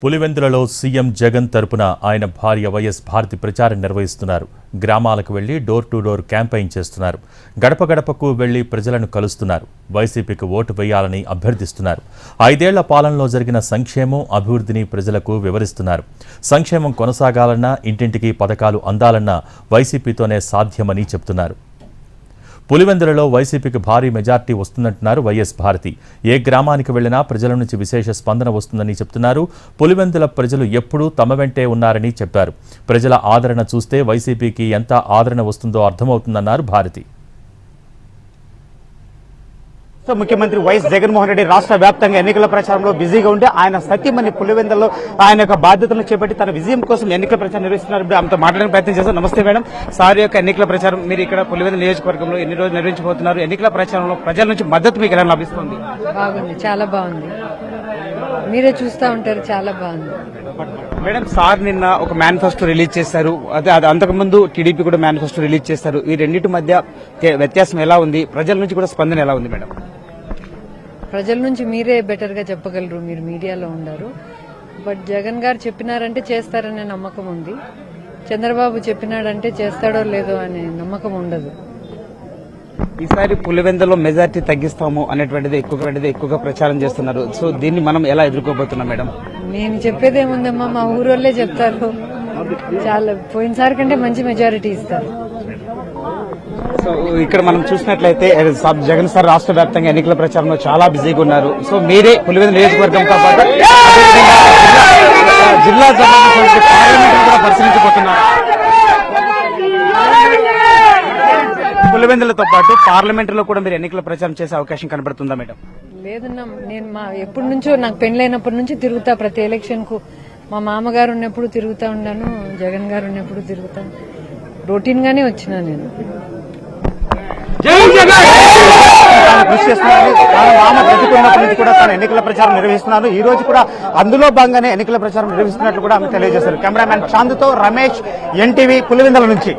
పులివెందులలో CM Jagan తరపున ఆయన భార్య వైఎస్ భారతి ప్రచారం నిర్వహిస్తున్నారు. గ్రామాలకు వెళ్లి డోర్ టు డోర్ క్యాంపెయిన్ చేస్తున్నారు. గడప గడపకు వెళ్లి ప్రజలను కలుస్తున్నారు. వైసీపీకి ఓటు వేయాలని అభ్యర్థిస్తున్నారు. 5 ఏళ్ల పాలనలో జరిగిన సంక్షేమం, అభివృద్ధిని ప్రజలకు వివరిస్తున్నారు. సంక్షేమం కొనసాగాలన్నా, ఇంటింటికి పథకాలు అందాలన్నా వైసీపీతోనే సాధ్యమని చెబుతున్నారు. పులివెందులలో వైసీపీకి భారీ మెజార్టీ వస్తుందంటున్నారు వైఎస్ భారతి. ఏ గ్రామానికి వెళ్లినా ప్రజల నుంచి విశేష స్పందన వస్తుందని చెప్తున్నారు. పులివెందుల ప్రజలు ఎప్పుడూ తమ వెంటే ఉన్నారని చెప్పారు. ప్రజల ఆదరణ చూస్తే వైసీపీకి ఎంత ఆదరణ వస్తుందో అర్థమవుతుందన్నారు భారతి. ముఖ్యమంత్రి వైఎస్ జగన్మోహన్ రెడ్డి రాష్ట్ర వ్యాప్తంగా ఎన్నికల ప్రచారంలో బిజీగా ఉంటే ఆయన సతీమణి పులివెందులలో ఆయన యొక్క బాధ్యతలను చేపట్టి తన విజయం కోసం ఎన్నికల ప్రచారం నిర్వహిస్తున్నారు. ఇప్పుడు ఆమెతో మాట్లాడే ప్రయత్నం చేస్తాం. నమస్తే మేడం. సార్ యొక్క ఎన్నికల ప్రచారం మీరు ఇక్కడ పులివెందుల నియోజకవర్గంలో ఎన్ని రోజులు నిర్వహించబోతున్నారు? ఎన్నికల ప్రచారంలో ప్రజల నుంచి మద్దతు మీకు ఎలా లభిస్తుంది? బాగుంది, చాలా బాగుంది. మీరే చూస్తూ ఉంటారు, చాలా బాగుంది. మేడం, సార్ నిన్న ఒక మేనిఫెస్టో రిలీజ్ చేశారు. అదే అంతకుముందు టీడీపీ కూడా మేనిఫెస్టో రిలీజ్ చేశారు. ఈ రెండింటి మధ్య వ్యత్యాసం ఎలా ఉంది? ప్రజల నుంచి కూడా స్పందన ఎలా ఉంది మేడం? ప్రజల నుంచి మీరే బెటర్ గా చెప్పగలరు, మీరు మీడియాలో ఉన్నారు. బట్ జగన్ గారు చెప్పినారంటే చేస్తారనే నమ్మకం ఉంది. చంద్రబాబు చెప్పినాడంటే చేస్తాడో లేదో అనే నమ్మకం ఉండదు. ఈసారి పులివెందులో మెజార్టీ తగ్గిస్తాము అనేటువంటిది ఎక్కువగా ప్రచారం చేస్తున్నారు. సో దీన్ని మనం ఎలా ఎదుర్కోబోతున్నాం మేడం? నేను చెప్పేదేముందమ్మా, మా ఊరోళ్లే చెప్తారు. చాలా పోయినసారి కంటే మంచి మెజారిటీ ఇస్తారు. సో ఇక్కడ మనం చూసినట్లయితే జగన్ సార్ రాష్ట్ర వ్యాప్తంగా ఎన్నికల ప్రచారంలో చాలా బిజీగా ఉన్నారు. సో మీరే పులివెందుల నియోజకవర్గంతో పాటు జిల్లా పార్లమెంట్ కూడా పరిశీలించబోతున్నారు. పులివెందులతో పాటు పార్లమెంట్ లో కూడా మీరు ఎన్నికల ప్రచారం చేసే అవకాశం కనబడుతుందా మేడం? లేదన్నా, నేను ఎప్పటి నుంచో నాకు పెళ్లైనప్పటి నుంచి తిరుగుతా. ప్రతి ఎలక్షన్ కు మా మామగారు ఉన్నప్పుడు తిరుగుతా ఉన్నాను, జగన్ గారు ఉన్నప్పుడు తిరుగుతా. రొటీన్ గానే వచ్చినా నేను. కృషి చేస్తున్నారు. మామ బ్రతికున్నప్పటి నుంచి కూడా తాను ఎన్నికల ప్రచారం నిర్వహిస్తున్నారు. ఈ రోజు కూడా అందులో భాగంగానే ఎన్నికల ప్రచారం నిర్వహిస్తున్నట్లు కూడా ఆమె తెలియజేశారు. కెమెరామ్యాన్ చాందుతో రమేష్, ఎన్టీవీ, పులివెందుల నుంచి.